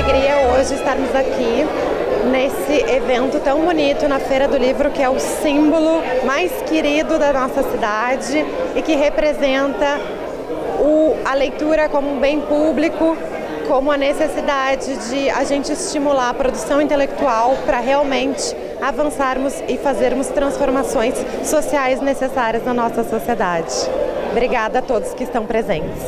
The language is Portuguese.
alegria hoje estarmos aqui nesse evento tão bonito na Feira do Livro, que é o símbolo mais querido da nossa cidade e que representa a leitura como um bem público, como a necessidade de a gente estimular a produção intelectual para realmente avançarmos e fazermos transformações sociais necessárias na nossa sociedade. Obrigada a todos que estão presentes.